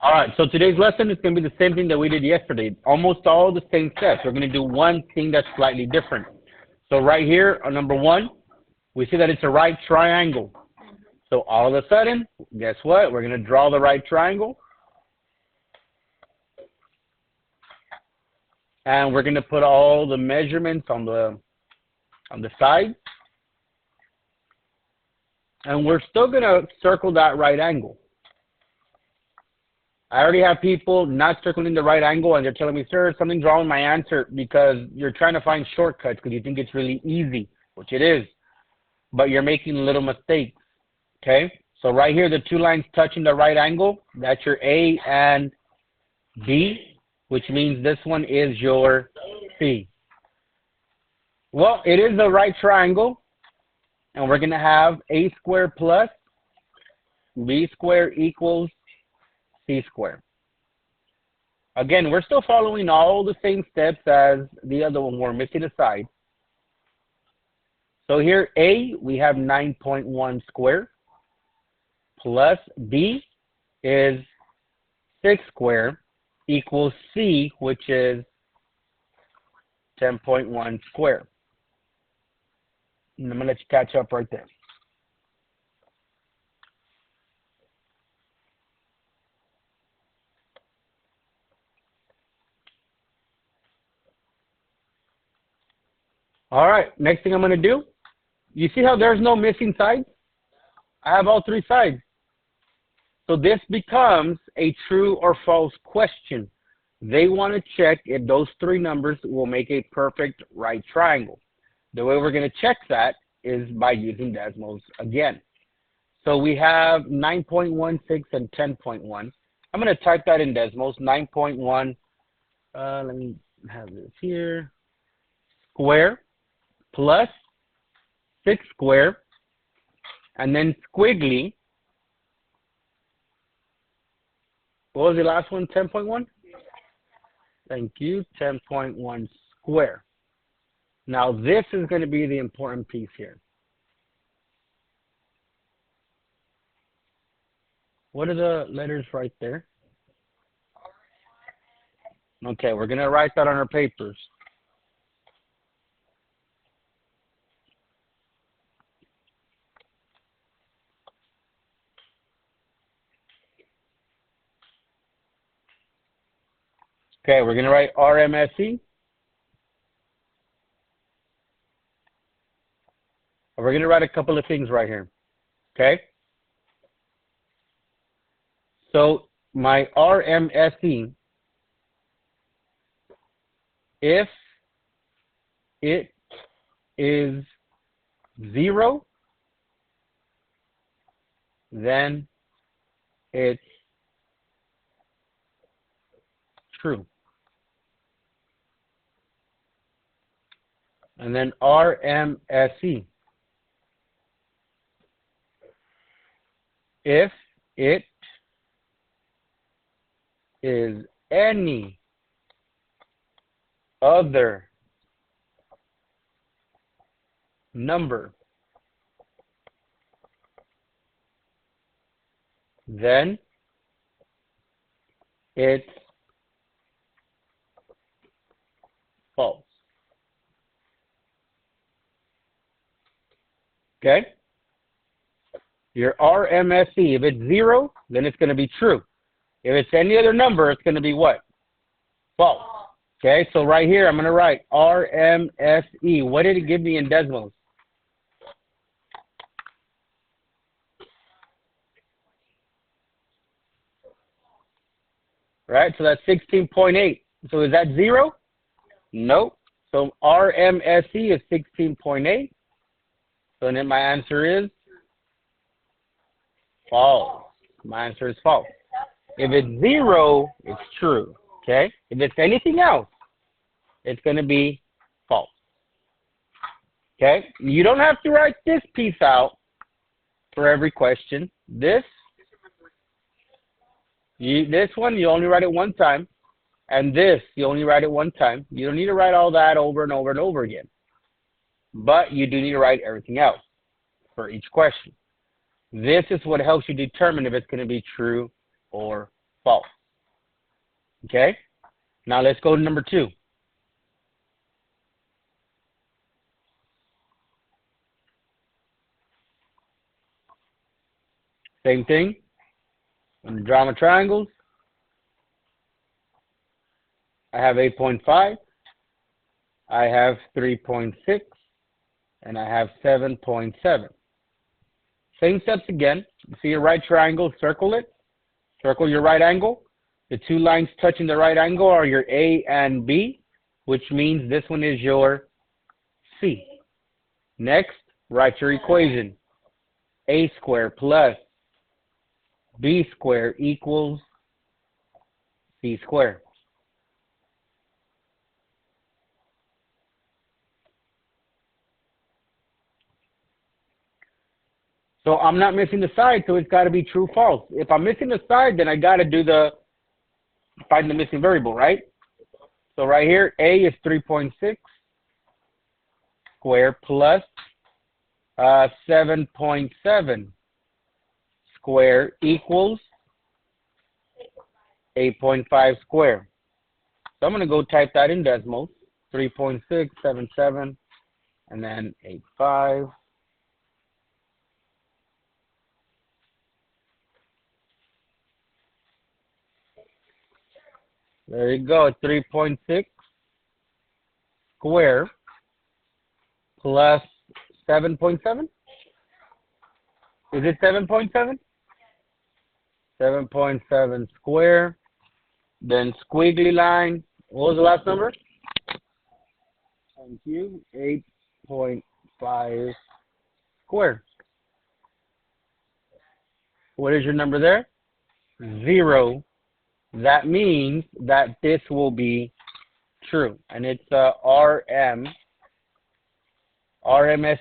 All right, so today's lesson is going to be the same thing that we did yesterday. Almost all the same steps. We're going to do one thing that's slightly different. So right here on number 1, we see that it's a right triangle. So all of a sudden, guess what? We're going to draw the right triangle. And we're going to put all the measurements on the side. And we're still going to circle that right angle. I already have people not circling the right angle, and they're telling me, sir, something's wrong with my answer because you're trying to find shortcuts because you think it's really easy, which it is, but you're making little mistakes, okay? So right here, the 2 lines touching the right angle, that's your A and B, which means this one is your C. Well, it is a right triangle, and we're going to have A squared plus B squared equals C squared. Again, we're still following all the same steps as the other one. We're missing a side. So here, A, we have 9.1 squared, plus B is 6 squared, equals C, which is 10.1 squared. And I'm going to let you catch up right there. All right, next thing I'm going to do, you see how there's no missing sides? I have all 3 sides. So this becomes a true or false question. They want to check if those 3 numbers will make a perfect right triangle. The way we're going to check that is by using decimals again. So we have 9.16 and 10.1. I'm going to type that in decimals, 9.1, let me have this here, square, plus 6 squared, and then squiggly. What was the last one? 10.1? Thank you. 10.1 square. Now this is going to be the important piece here. What are the letters right there? Okay, we're going to write that on our papers. Okay, we're going to write RMSE. We're going to write a couple of things right here. Okay? So my RMSE, if it is 0, then it's true. And then RMSE, if it is any other number, then it's false. Okay? Your RMSE, if it's 0, then it's going to be true. If it's any other number, it's going to be what? False. Okay, so right here, I'm going to write RMSE. What did it give me in decimals? Right, so that's 16.8. So is that 0? Nope. So RMSE is 16.8. So then my answer is false. My answer is false. If it's 0, it's true. Okay? If it's anything else, it's going to be false. Okay? You don't have to write this piece out for every question. This one, you only write it one time. And this, you only write it one time. You don't need to write all that over and over and over again. But you do need to write everything else for each question. This is what helps you determine if it's going to be true or false. Okay? Now let's go to number 2. Same thing. I'm going to draw my triangles. I have 8.5. I have 3.6. And I have 7.7. Same steps again. You see your right triangle, circle it. Circle your right angle. The 2 lines touching the right angle are your A and B, which means this one is your C. Next, write your equation. A squared plus B squared equals C squared. So I'm not missing the side, so it's got to be true, false. If I'm missing the side, then I got to do find the missing variable, right? So right here, A is 3.6 squared plus 7.7 squared equals 8.5 squared. So I'm going to go type that in decimals. 3.677 and then 8.5. There you go, 3.6 squared plus 7.7. Is it 7.7? 7.7 squared. Then squiggly line. What was the last number? Thank you. 8.5 squared. What is your number there? 0. That means that this will be true. And it's RMSC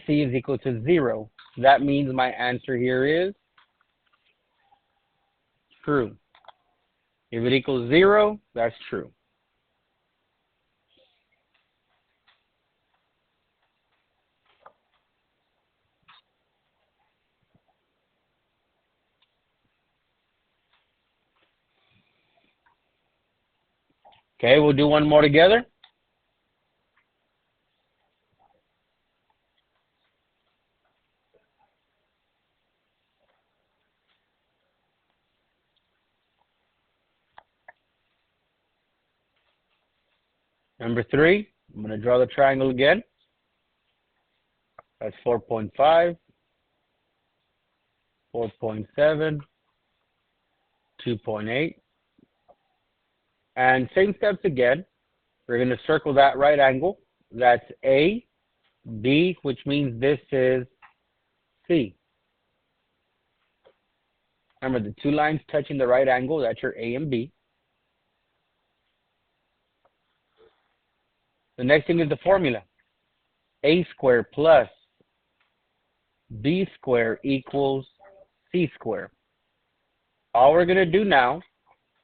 is equal to 0. That means my answer here is true. If it equals 0, that's true. Okay, we'll do one more together. Number 3, I'm going to draw the triangle again. That's 4.5, 4.7, 2.8. And same steps again. We're going to circle that right angle. That's A, B, which means this is C. Remember, the 2 lines touching the right angle, that's your A and B. The next thing is the formula. A squared plus B squared equals C squared. All we're going to do now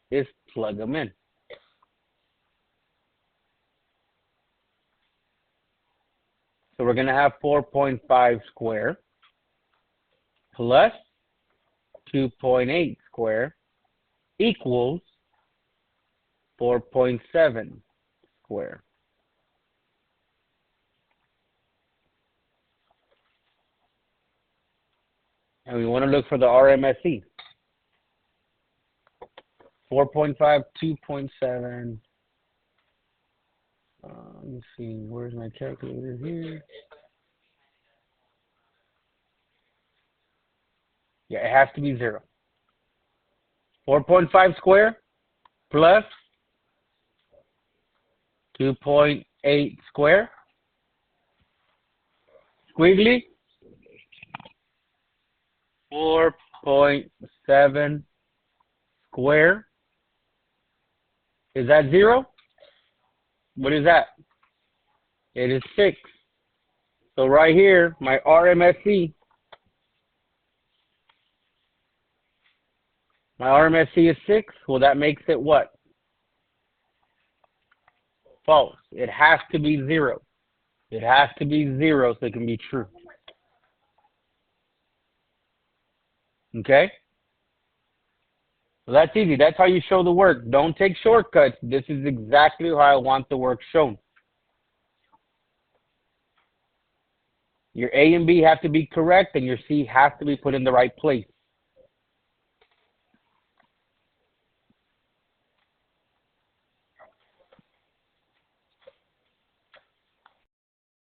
is plug them in. So we're going to have 4.5 squared plus 2.8 squared equals 4.7 squared. And we want to look for the RMSE. 4.5, 2.7. Let me see, where's my calculator here? Yeah, it has to be 0. 4.5 squared plus 2.8 squared. Squiggly. 4.7 squared. Is that 0? What is that? It is 6. So right here, my RMSE. My RMSE is 6. Well, that makes it what? False. It has to be 0. It has to be 0 so it can be true. Okay? So that's easy. That's how you show the work. Don't take shortcuts. This is exactly how I want the work shown. Your A and B have to be correct, and your C has to be put in the right place.